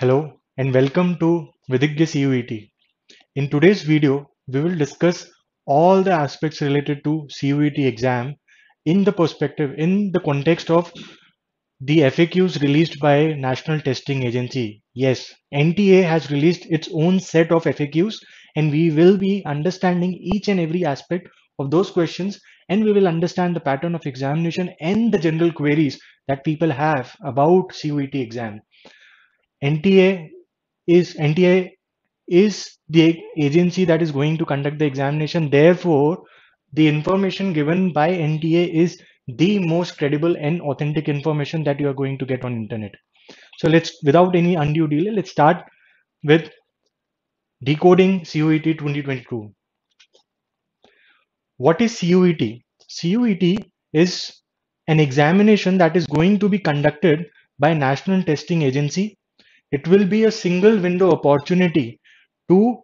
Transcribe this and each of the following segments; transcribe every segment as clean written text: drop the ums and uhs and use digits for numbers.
Hello and welcome to Vidigya CUET. In today's video, we will discuss all the aspects related to CUET exam in the context of the FAQs released by National Testing Agency. Yes, NTA has released its own set of FAQs and we will be understanding each and every aspect of those questions, and we will understand the pattern of examination and the general queries that people have about CUET exam. NTA NTA is the agency that is going to conduct the examination. Therefore, the information given by NTA is the most credible and authentic information that you are going to get on internet. So without any undue delay, let's start with decoding CUET 2022. What is CUET? CUET is an examination that is going to be conducted by National Testing Agency. It will be a single window opportunity to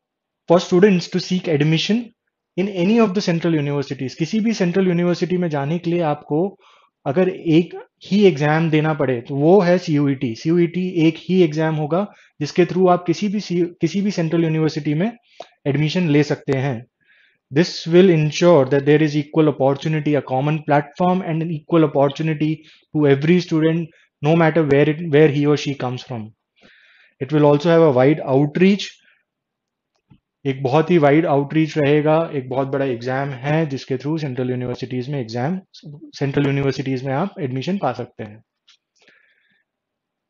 for students to seek admission in any of the central universities. किसी भी central university में जाने के लिए आपको अगर एक ही exam देना पड़े तो वो है CUET. CUET एक ही एग्जाम होगा जिसके थ्रू आप किसी भी central university में admission ले सकते हैं. This will ensure that there is equal opportunity, a common platform, and an equal opportunity to every student, no matter where he or she comes from. It will also have a wide outreach. एक बहुत ही wide outreach रहेगा. एक बहुत बड़ा exam है जिसके through central universities में आप एडमिशन पा सकते हैं.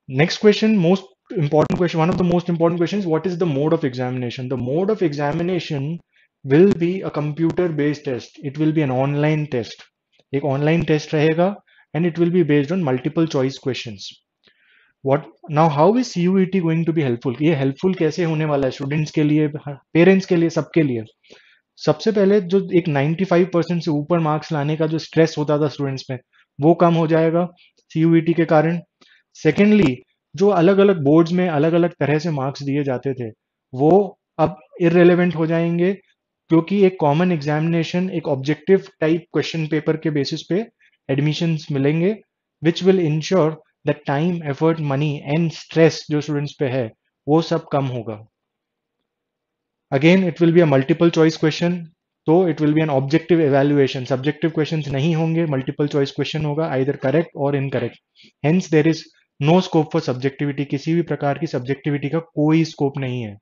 Next question, most important question, one of the most important question, what is the mode of examination? The mode of examination will be a computer based test. It will be an online test. एक online test रहेगा and it will be based on multiple choice questions. What now, how is CUET going to be helpful? ये helpful कैसे होने वाला है students के लिए, parents के लिए, सबके लिए? सबसे पहले जो एक 95% से ऊपर मार्क्स लाने का जो स्ट्रेस होता था स्टूडेंट्स में, वो कम हो जाएगा CUET के कारण. सेकेंडली, जो अलग अलग बोर्ड्स में अलग अलग तरह से मार्क्स दिए जाते थे वो अब इररेलेवेंट हो जाएंगे, क्योंकि एक कॉमन एग्जामिनेशन, एक ऑब्जेक्टिव टाइप क्वेश्चन पेपर के बेसिस पे एडमिशंस मिलेंगे, which will ensure that time, effort, money and stress जो स्टूडेंट्स पे है वो सब कम होगा. Again it will be a multiple choice question, तो it will be an objective evaluation. Subjective questions नहीं होंगे, मल्टीपल चॉइस क्वेश्चन होगा, either correct or incorrect. Hence there is no scope for subjectivity. किसी भी प्रकार की सब्जेक्टिविटी का कोई स्कोप नहीं है.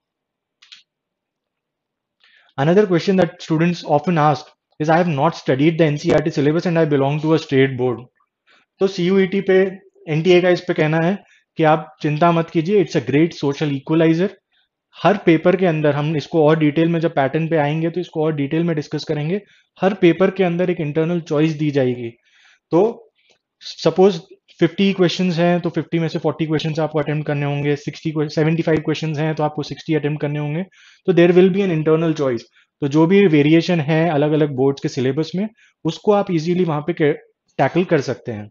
Another question that students often ask is, I have not studied the NCERT syllabus and I belong to a state board. तो CUET पे NTA का इस पे कहना है कि आप चिंता मत कीजिए, it's a great social equaliser. हर पेपर के अंदर, हम इसको और डिटेल में जब पैटर्न पे आएंगे तो इसको और डिटेल में डिस्कस करेंगे, हर पेपर के अंदर एक इंटरनल चॉइस दी जाएगी. तो सपोज 50 क्वेश्चंस हैं तो 50 में से 40 क्वेश्चंस आपको अटेम्प्ट करने होंगे, 75 क्वेश्चंस हैं तो आपको 60 अटेम्प्ट करने होंगे. तो there will be an internal choice. तो जो भी वेरिएशन है अलग अलग बोर्ड्स के सिलेबस में, उसको आप इजीली वहां पे टैकल कर सकते हैं.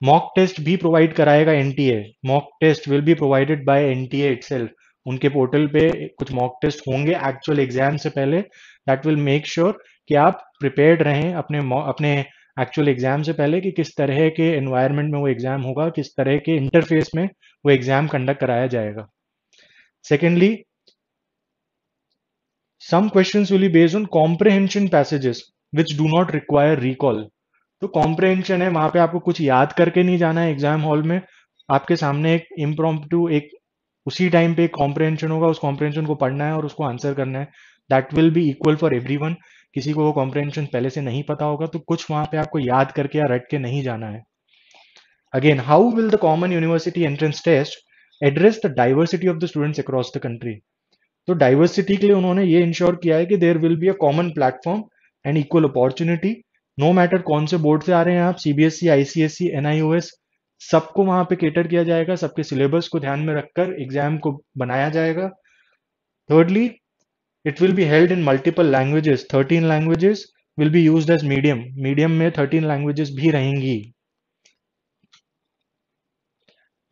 मॉक टेस्ट भी प्रोवाइड कराएगा NTA. Mock test will be provided by NTA itself. उनके पोर्टल पे कुछ मॉक टेस्ट होंगे एक्चुअल एग्जाम से पहले. दैट विल मेक श्योर कि आप प्रिपेयर्ड रहें अपने एक्चुअल एग्जाम से पहले कि किस तरह के एनवायरनमेंट में वो एग्जाम होगा, किस तरह के इंटरफेस में वो एग्जाम कंडक्ट कराया जाएगा. Secondly, some questions will be based on comprehension passages which do not require recall. तो कॉम्प्रहेंशन है, वहां पे आपको कुछ याद करके नहीं जाना है एग्जाम हॉल में. आपके सामने एक इम्प्रॉम्प्टू, एक उसी टाइम पे एक कॉम्प्रहेंशन होगा, उस कॉम्प्रहेंशन को पढ़ना है और उसको आंसर करना है. That will be equal for everyone. किसी को वो कॉम्प्रहेंशन पहले से नहीं पता होगा तो कुछ वहां पे आपको याद करके या रट के नहीं जाना है. Again, how will the common university entrance test address the diversity of the students across the country? तो डाइवर्सिटी के लिए उन्होंने ये इंश्योर किया है कि there will be a common platform and equal opportunity. No matter कौन से बोर्ड से आ रहे हैं आप, सीबीएसई, आईसीएसई, एनआईओएस, सबको वहां पे केटर किया जाएगा. सबके सिलेबस को ध्यान में रखकर एग्जाम को बनाया जाएगा. Thirdly, it will be held in multiple languages. 13 languages will be used as medium. Medium में 13 लैंग्वेजेस भी रहेंगी.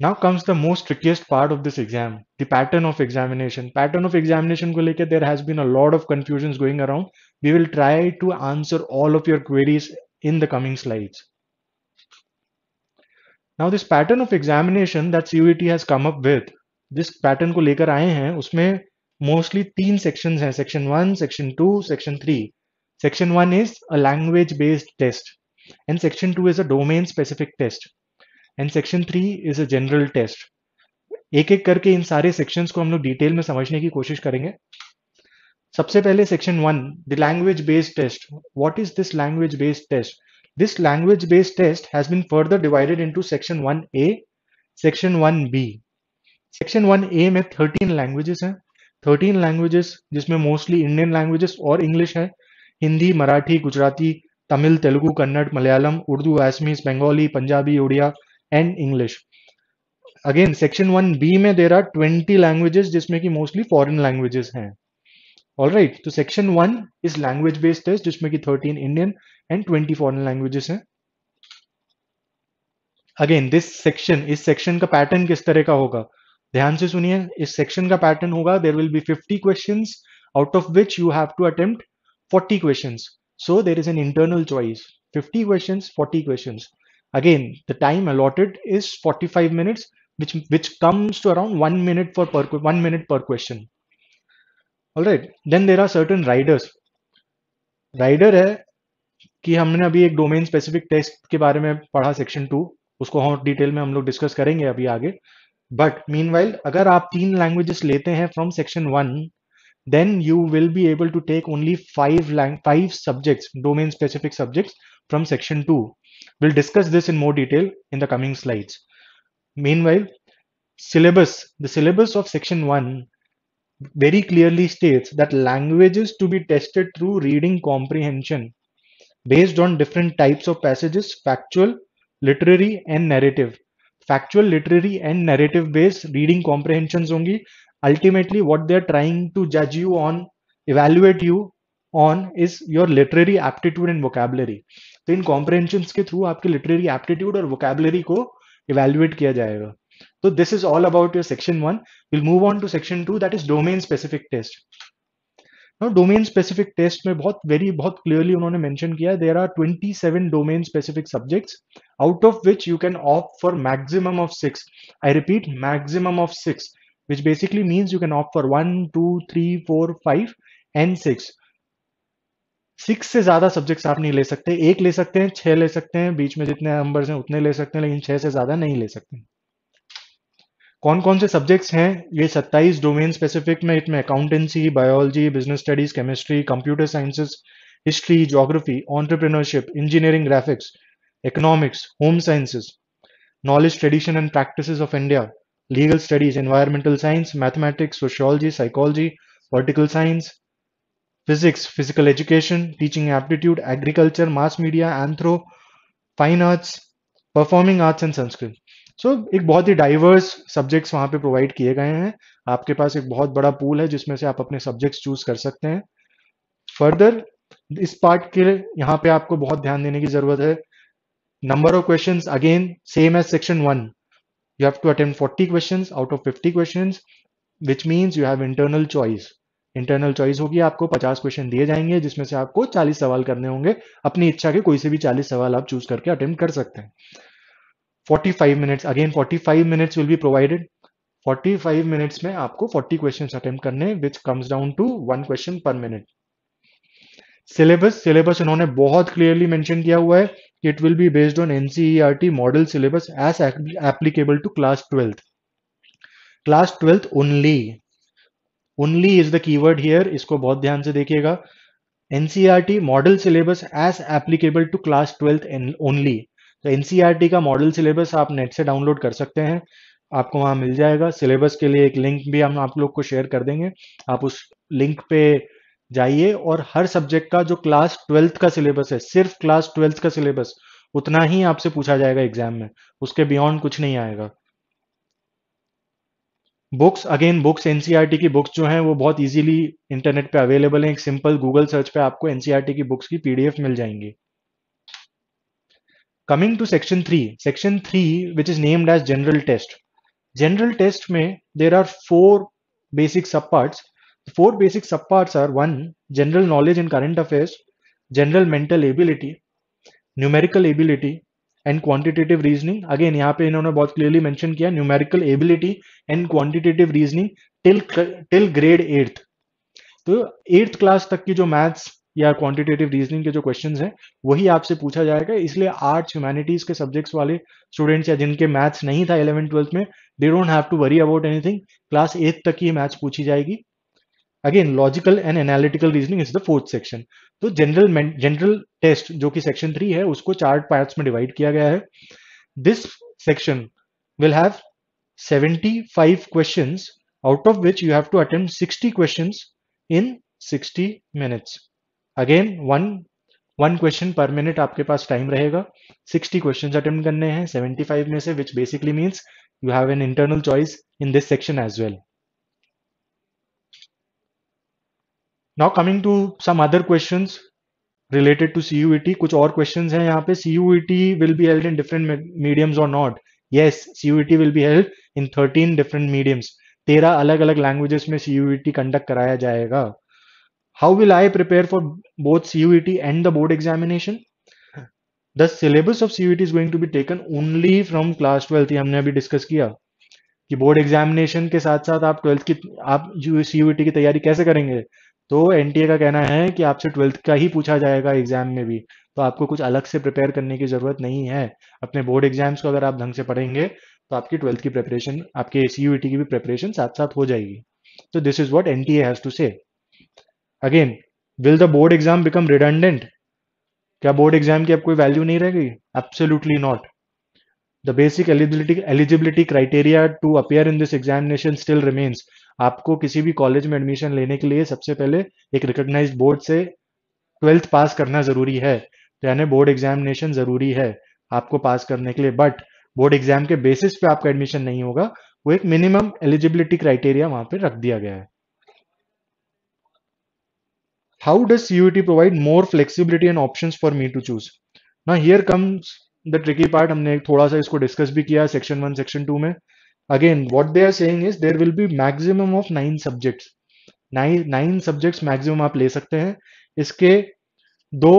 Now comes the most trickiest part of this exam, the pattern of examination. Pattern of examination को लेके there has been a lot of confusions going around. We will try to answer all of your queries in the coming slides. Now this pattern of examination that CUET has come up with जिस pattern को लेकर आए हैं उसमें mostly 3 sections हैं, section 1, section 2, section 3. Section 1 is a language based test and section 2 is a domain specific test and section 3 is a general test. एक एक करके इन सारे सेक्शंस को हम लोग डिटेल में समझने की कोशिश करेंगे. सबसे पहले section 1, the language based test. What is this language based test? This language based test has been further divided into section 1A, section 1B. Section 1A में 13 लैंग्वेजेस हैं. 13 लैंग्वेजेस जिसमें मोस्टली इंडियन लैंग्वेजेस और English है. Hindi, Marathi, Gujarati, Tamil, Telugu, Kannada, Malayalam, Urdu, Assamese, Bengali, Punjabi, Oriya and English. Again section 1B में there are 20 languages जिसमें कि mostly foreign languages हैं. Alright, तो section 1 is language based test जिसमें कि 13 इंडियन एंड 20 फॉरेन लैंग्वेजेस हैं. अगेन दिस सेक्शन, इस सेक्शन का पैटर्न किस तरह का होगा, ध्यान से सुनिए. इस सेक्शन का पैटर्न होगा, there will be 50 questions out of which you have to attempt 40 questions. So there is an internal choice. 50 questions, 40 questions. Again, the time allotted is 45 minutes, which comes to around 1 minute per question. All right. Then there are certain riders. Rider है कि हमने अभी एक domain specific test के बारे में पढ़ा section 2, उसको और डिटेल में हम लोग डिस्कस करेंगे अभी आगे. बट मीनवाइल अगर आप 3 लैंग्वेजेस लेते हैं from section 1, then you will be able to take only 5 subjects, domain specific subjects from section 2. We'll discuss this in more detail in the coming slides. Meanwhile, the syllabus of section 1 very clearly states that languages to be tested through reading comprehension based on different types of passages: factual, literary and narrative. Factual, literary and narrative based reading comprehensions होंगी. Ultimately what they're trying to judge you on, evaluate you on is your literary aptitude and vocabulary. तो इन comprehensions के through आपके literary aptitude और vocabulary को evaluate किया जाएगा. So this is all about your section 1. We'll move on to section 2, that is domain specific test. Now domain specific test में बहुत clearly उन्होंने mention किया, there are 27 domain specific subjects, out of which you can opt for maximum of 6. I repeat, maximum of 6, which basically means you can opt for 1, 2, 3, 4, 5 and 6. 6 से ज्यादा subjects आप नहीं ले सकते. एक ले सकते हैं, 6 ले सकते हैं, बीच में जितने नंबर्स हैं उतने ले सकते हैं, लेकिन 6 से ज्यादा नहीं ले सकते. कौन कौन से सब्जेक्ट्स हैं ये 27 डोमेन स्पेसिफिक में? इसमें accountancy, biology, business studies, chemistry, computer sciences, history, geography, entrepreneurship, engineering, graphics, economics, home sciences, knowledge, tradition and practices of India, legal studies, environmental science, mathematics, sociology, psychology, political science, physics, physical education, teaching aptitude, agriculture, mass media, anthro, fine arts, performing arts and Sanskrit. So एक बहुत ही diverse subjects वहां पे provide किए गए हैं. आपके पास एक बहुत बड़ा पूल है जिसमें से आप अपने सब्जेक्ट्स चूज कर सकते हैं. फर्दर इस पार्ट के यहाँ पे आपको बहुत ध्यान देने की जरूरत है. Number of questions, again same as section 1. You have to attempt 40 questions out of 50 questions, which means you have internal choice. Internal choice होगी, आपको 50 क्वेश्चन दिए जाएंगे जिसमें से आपको 40 सवाल करने होंगे. अपनी इच्छा के कोई से भी 40 सवाल आप चूज करके अटेम्प्ट कर सकते हैं. 45 minutes, again 45 minutes will be provided. 45 minutes में आपको 40 क्वेश्चंस अटेम्प्ट करने, which comes down to 1 question per minute. Syllabus इन्होंने बहुत क्लियरली मेंशन किया हुआ है. It will be based on NCERT model syllabus as applicable to class 12th. Class 12th only. Only is the keyword here. इसको बहुत ध्यान से देखिएगा. NCERT model syllabus as applicable to class 12th only. तो NCERT का model syllabus आप net से download कर सकते हैं, आपको वहां मिल जाएगा. सिलेबस के लिए एक लिंक भी हम आप लोग को शेयर कर देंगे. आप उस लिंक पे जाइए और हर सब्जेक्ट का जो क्लास 12th का सिलेबस है, सिर्फ क्लास 12th का सिलेबस, उतना ही आपसे पूछा जाएगा एग्जाम में. उसके बियॉन्ड कुछ नहीं आएगा. बुक्स, अगेन बुक्स, एनसीईआरटी की बुक्स जो हैं वो बहुत इजीली इंटरनेट पे अवेलेबल हैं. एक सिंपल गूगल सर्च पे आपको एनसीईआरटी की बुक्स की पीडीएफ मिल जाएंगी. Coming to section 3 which is named as general test. General test में there are 4 basic subparts. 4 basic subparts are: 1, general knowledge and current affairs; general mental ability; numerical ability; and quantitative reasoning, again यहाँ पे इन्होंने बहुत clearly mention किया numerical ability and quantitative reasoning till grade 8th। तो 8th class तक की जो maths या क्वांटिटेटिव रीजनिंग के जो क्वेश्चंस हैं वही आपसे पूछा जाएगा, इसलिए आर्ट्स ह्यूमैनिटीज के सब्जेक्ट्स वाले स्टूडेंट्स या जिनके मैथ्स नहीं था 11th-12th में, they don't have to worry about anything, class 8th तक ही मैथ्स पूछी जाएगी। Again logical and analytical reasoning is the 4th section. तो जनरल टेस्ट जो कि सेक्शन 3 है उसको 4 पार्ट्स में डिवाइड किया गया है। This section will have 75 questions, out of which you have to attempt 60 questions in 60 minutes. Again, one question per minute आपके पास टाइम रहेगा। 60 questions अटेम्प्ट करने हैं 75 में से, which basically means you have an internal choice in this section as well. Now coming to some other questions related to CUET, कुछ और questions हैं यहाँ पे। CUET will be held in different mediums or not? Yes, CUET will be held in 13 different mediums. 13 अलग अलग languages में CUET conduct कराया जाएगा। How will I prepare for both CUET and the board examination? The syllabus of CUET is going to be taken only from class 12th। ये हमने अभी discuss किया कि बोर्ड एग्जामिनेशन के साथ साथ आप 12th की आप CUET की तैयारी कैसे करेंगे। तो एनटीए का कहना है कि आपसे 12th का ही पूछा जाएगा एग्जाम में भी, तो आपको कुछ अलग से प्रिपेयर करने की जरूरत नहीं है। अपने बोर्ड एग्जाम्स को अगर आप ढंग से पढ़ेंगे तो आपकी 12th की प्रिपरेशन, आपके CUET की भी प्रिपरेशन साथ साथ हो जाएगी। तो this is what NTA has to say. Again, will the board exam become redundant? क्या बोर्ड एग्जाम की अब कोई वैल्यू नहीं रह गई? Absolutely not. The basic eligibility criteria to appear in this examination still remains। आपको किसी भी कॉलेज में एडमिशन लेने के लिए सबसे पहले एक रिकॉग्नाइज्ड बोर्ड से 12th पास करना जरूरी है, तो यानी बोर्ड एग्जामिनेशन जरूरी है आपको पास करने के लिए। बट बोर्ड एग्जाम के बेसिस पे आपका एडमिशन नहीं होगा, वो एक मिनिमम एलिजिबिलिटी क्राइटेरिया वहां पे रख दिया गया है। How does CUET provide more flexibility and options for me to choose? Now here comes the tricky part। हमने थोड़ा सा इसको डिस्कस भी किया सेक्शन 1 सेक्शन 2 में। Again what they are saying is there will be maximum of 9 subjects. 9 subjects maximum आप ले सकते हैं। इसके दो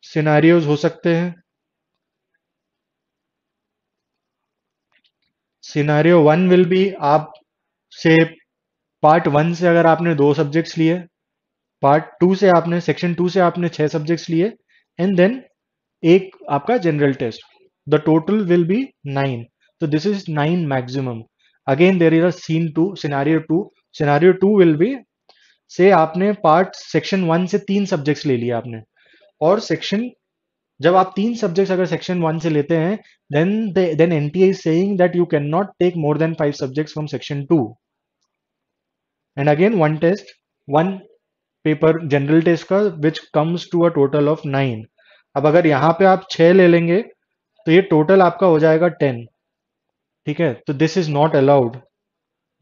सिनेरियोज हो सकते हैं। सिनेरियो 1 विल बी, आप से पार्ट 1 से अगर आपने 2 सब्जेक्ट्स लिए, पार्ट 2 से आपने सेक्शन 2 से आपने 6 सब्जेक्ट्स लिए, एंड देन एक आपका general test, the total will be 9। तो this is 9 maximum. Again there is a scene 2, scenario 2। Scenario 2 will be, say आपने पार्ट सेक्शन 1 से 3 सब्जेक्ट्स ले लिया आपने, और सेक्शन, जब आप 3 सब्जेक्ट्स अगर सेक्शन 1 से लेते हैं, then NTA is saying that you can not take more than 5 subjects from section 2, and again one test, one paper general test का, which comes to a total of 9। अब अगर यहाँ पे आप 6 ले लेंगे तो ये टोटल आपका हो जाएगा 10। ठीक है, तो this is not allowed,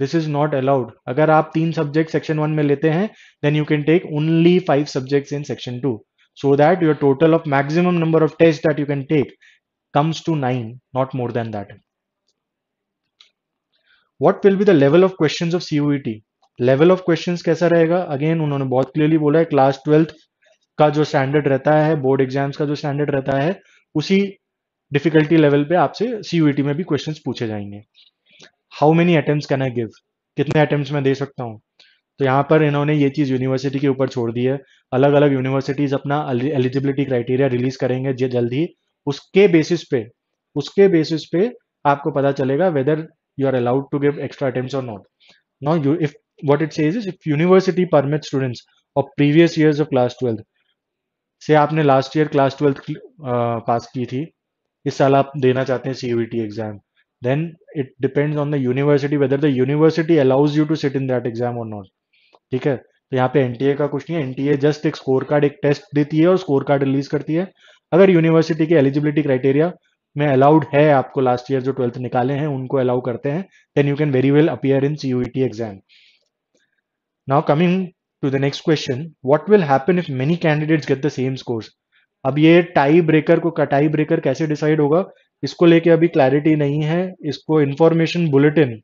this is not allowed. अगर आप 3 सब्जेक्ट सेक्शन 1 में लेते हैं, then you can take only 5 subjects in section 2, so that your total of maximum number of tests that you can take comes to 9, not more than that। What will be the level of questions of CUET? Level of questions कैसा रहेगा? Again उन्होंने बहुत clearly बोला है, class 12th का जो standard रहता है, बोर्ड एग्जाम्स का जो स्टैंडर्ड रहता है, उसी डिफिकल्टी लेवल पे आपसे CUET में भी क्वेश्चंस पूछे जाएंगे। How many attempts can I give? कितने अटेम्प्ट्स मैं दे सकता हूँ? तो यहाँ पर इन्होंने ये चीज यूनिवर्सिटी के ऊपर छोड़ दी है। अलग अलग यूनिवर्सिटीज अपना एलिजिबिलिटी क्राइटेरिया रिलीज करेंगे जल्द ही, उसके बेसिस पे आपको पता चलेगा whether you are allowed to give extra attempts or not. Now you if what it says is if university permits students of previous years of class 12, से आपने लास्ट ईयर क्लास 12th पास की थी, इस साल आप देना चाहते हैं CUET exam, then it depends on the university whether the university allows you to sit in that exam और नॉट। ठीक है, तो यहाँ पे एनटीए का कुछ नहीं है, एनटीए जस्ट एक स्कोर कार्ड, एक टेस्ट देती है और स्कोर कार्ड रिलीज करती है। अगर यूनिवर्सिटी के एलिजिबिलिटी क्राइटेरिया में अलाउड है, आपको लास्ट ईयर जो 12th निकाले हैं उनको अलाउ करते हैं, then you can very well appear in CUET exam. Now coming to the next question, what will happen if many candidates get the same scores? अब ये टाई ब्रेकर कैसे decide होगा, इसको लेके अभी क्लैरिटी नहीं है। इसको इंफॉर्मेशन बुलेटिन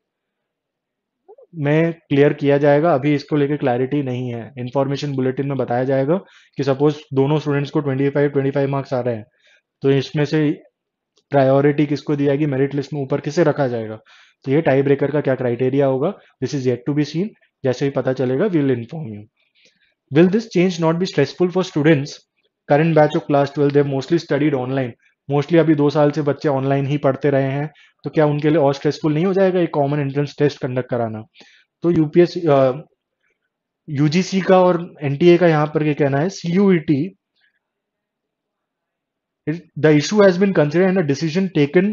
में क्लियर किया जाएगा, अभी इसको लेके क्लैरिटी नहीं है। इंफॉर्मेशन बुलेटिन में बताया जाएगा कि सपोज दोनों स्टूडेंट्स को 25 मार्क्स आ रहे हैं, तो इसमें से प्रायोरिटी किसको दी जाएगी, मेरिट लिस्ट में ऊपर किसे रखा जाएगा। तो ये टाई ब्रेकर का क्या क्राइटेरिया होगा, this is yet to be seen. जैसे ही पता चलेगा we will inform you. Will this change not be stressful for students, current batch of class 12 they mostly studied online, mostly अभी 2 साल से बच्चे ऑनलाइन ही पढ़ते रहे हैं, तो क्या उनके लिए और स्ट्रेसफुल नहीं हो जाएगा एक कॉमन एंट्रेंस टेस्ट कंडक्ट कराना। तो यूपीएस यूजीसी का और एनटीए का यहाँ पर क्या कहना है, CUET the issue has been considered and a decision taken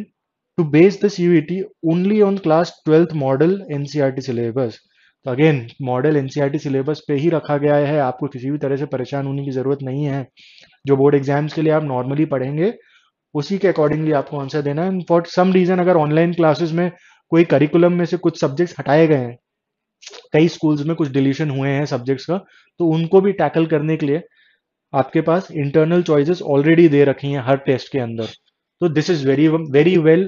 to base the CUET only on class 12th model NCERT syllabus। तो अगेन मॉडल एनसीईआरटी सिलेबस पे ही रखा गया है, आपको किसी भी तरह से परेशान होने की जरूरत नहीं है। जो बोर्ड एग्जाम्स के लिए आप नॉर्मली पढ़ेंगे उसी के अकॉर्डिंगली आपको आंसर देना है। फॉर सम रीजन अगर ऑनलाइन क्लासेस में कोई करिकुलम में से कुछ सब्जेक्ट्स हटाए गए हैं, कई स्कूल्स में कुछ डिलीशन हुए हैं सब्जेक्ट्स का, तो उनको भी टैकल करने के लिए आपके पास इंटरनल चॉइसेस ऑलरेडी दे रखी हैं हर टेस्ट के अंदर। तो this is very very well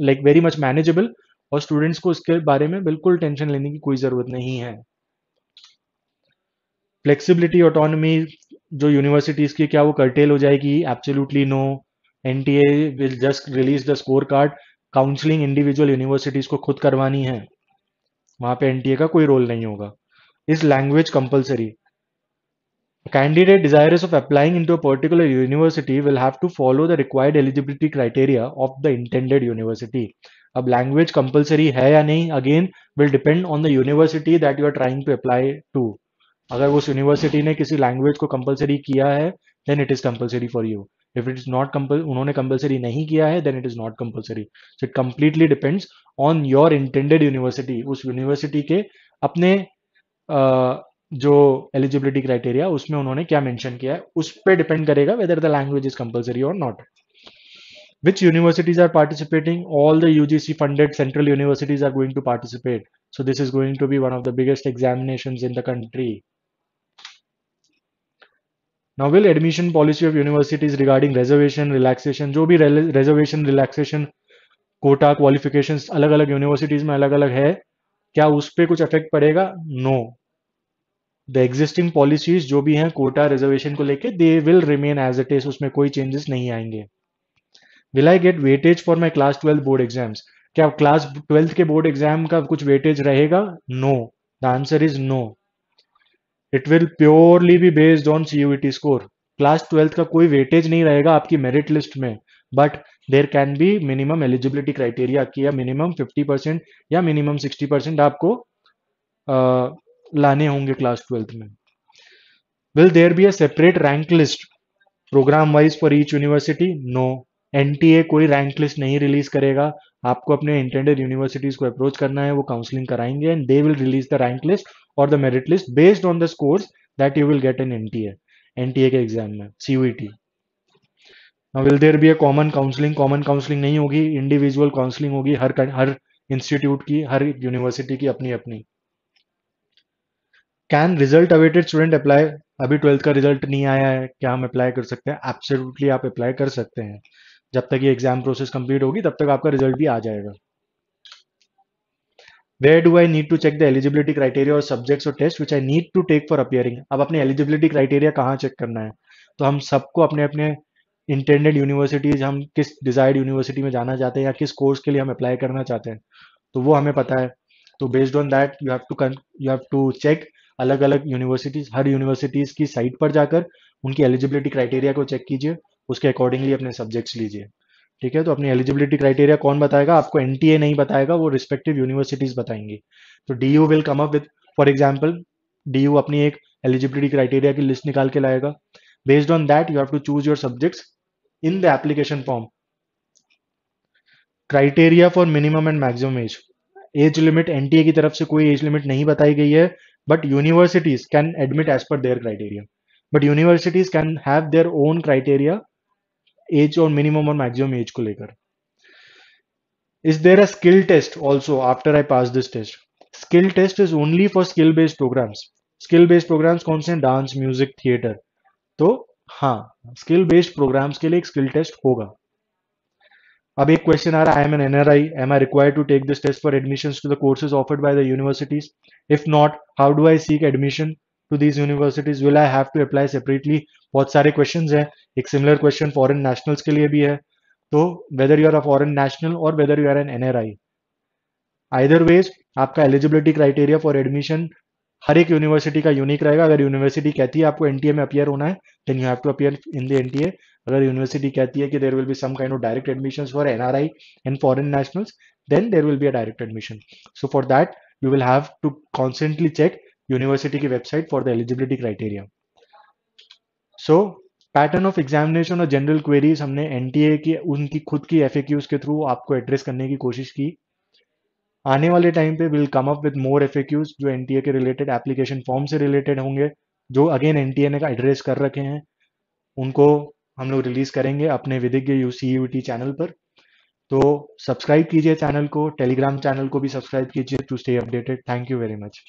like very much manageable, और स्टूडेंट्स को इसके बारे में बिल्कुल टेंशन लेने की कोई जरूरत नहीं है। फ्लेक्सिबिलिटी ऑटोनॉमी जो यूनिवर्सिटीज की, क्या वो कर्टेल हो जाएगी, absolutely no. NTA will just release the score card, counselling individual universities को खुद करवानी है, वहां पे एनटीए का कोई रोल नहीं होगा। Is language compulsory, a candidate desirous of applying into a particular university will have to follow the required eligibility criteria of the intended university। अब language compulsory है या नहीं, again will depend on the university that you are trying to apply to। अगर उस university ने किसी language को compulsory किया है then it is compulsory for you, if it is not उन्होंने कंपलसरी नहीं किया है then it is not compulsory. So it completely depends on your intended university, उस यूनिवर्सिटी के अपने जो एलिजिबिलिटी क्राइटेरिया उसमें उन्होंने क्या मेंशन किया है उस पर डिपेंड करेगा whether the language is compulsory और not. Which universities are participating? All the UGC funded central universities are going to participate. So this is going to be one of the biggest examinations in the country. Now will admission policy of universities regarding reservation relaxation, जो भी reservation relaxation Kota qualifications अलग अलग universities में अलग अलग है, क्या उस पर कुछ इफेक्ट पड़ेगा? नो। द एग्जिस्टिंग पॉलिसीज जो भी हैं कोटा रिजर्वेशन को लेके they will remain as it is, उसमें कोई चेंजेस नहीं आएंगे। Will I get weightage for my class 12 board exams, क्या क्लास 12 के बोर्ड एग्जाम का कुछ वेटेज रहेगा? No, the answer is no. It will purely be based on CUET score. Class 12 का कोई वेटेज नहीं रहेगा आपकी मेरिट लिस्ट में, but there can be minimum eligibility criteria की, या मिनिमम 50% या मिनिमम 60% आपको लाने होंगे क्लास 12 में। Will there be a separate rank list programme wise for each university? No, NTA कोई रैंक लिस्ट नहीं रिलीज करेगा, आपको अपने इंटेंडेड यूनिवर्सिटीज को अप्रोच करना है, वो काउंसलिंग कराएंगे and they will release the rank list or the merit list based on the scores that you will get in NTA के एग्जाम में, CUET. Now will there be a common counselling? Common counselling नहीं होगी, individual counselling होगी, हर institute की, हर university की अपनी अपनी। Can result awaited student apply? अभी 12th का रिजल्ट नहीं आया है, क्या हम अप्लाई कर सकते हैं? एब्सोल्युटली आप अप्लाई कर सकते हैं, जब तक ये एग्जाम प्रोसेस कंप्लीट होगी तब तक आपका रिजल्ट भी आ जाएगा। Where do I need to check the eligibility criteria और सब्जेक्ट्स और test which I need to take for appearing? अब अपने एलिजिबिलिटी क्राइटेरिया कहाँ चेक करना है? तो हम सबको अपने अपने इंटेंडेड यूनिवर्सिटीज, हम किस डिजायर्ड यूनिवर्सिटी में जाना चाहते हैं या किस कोर्स के लिए हम अप्लाई करना चाहते हैं, तो वो हमें पता है। तो based on that you have to check अलग अलग यूनिवर्सिटीज, हर यूनिवर्सिटीज की साइट पर जाकर उनकी एलिजिबिलिटी क्राइटेरिया को चेक कीजिए, उसके अकॉर्डिंगली अपने सब्जेक्ट्स लीजिए। ठीक है, तो अपनी एलिजिबिलिटी क्राइटेरिया कौन बताएगा आपको? एनटीए नहीं बताएगा, वो रिस्पेक्टिव यूनिवर्सिटीज बताएंगी। तो DU will come up with, for example DU अपनी एक एलिजिबिलिटी क्राइटेरिया की लिस्ट निकाल के लाएगा। Based on that you have to choose your subjects in the application form. Criteria for minimum and maximum age limit NTA की तरफ से कोई एज लिमिट नहीं बताई गई है, but universities can admit age per their criteria, but universities can have their own criteria age और minimum और मैक्सिमम एज को लेकर। Is there a skill test also after I pass this test? Skill test is only for skill based programmes. Skill based programmes कौन से हैं? Dance, music, theatre. तो हाँ, skill based programmes के लिए एक स्किल टेस्ट होगा। अब एक क्वेश्चन आ रहा है, I am an NRI, am I required to take this test for admissions to the courses offered by the universities? If not, how do I seek admission to these universities? Will I have to apply separately? बहुत सारे questions हैं, एक similar question foreign nationals के लिए भी है। तो whether you are a foreign national or whether you are an NRI, either ways आपका एलिजिबिलिटी क्राइटेरिया फॉर एडमिशन हर एक यूनिवर्सिटी का यूनिक रहेगा। अगर यूनिवर्सिटी कहती है आपको एनटीए में अपियर होना है, then you have to appear in the NTA. अगर यूनिवर्सिटी कहती है कि there will be some kind of direct admission for NRI and foreign nationals, then there will be a direct admission. So for that you will have to constantly check university की website for the eligibility criteria. So pattern of examination or general queries हमने NTA की उनकी खुद की FAQs के through आपको address करने की कोशिश की। आने वाले टाइम पे will come up with more FAQs जो एनटीए के रिलेटेड एप्लीकेशन फॉर्म से रिलेटेड होंगे, जो अगेन एनटीए ने का एड्रेस कर रखे हैं, उनको हम लोग रिलीज करेंगे अपने विधिज्ञ CUET चैनल पर। तो सब्सक्राइब कीजिए चैनल को, टेलीग्राम चैनल को भी सब्सक्राइब कीजिए to stay updated. Thank you very much.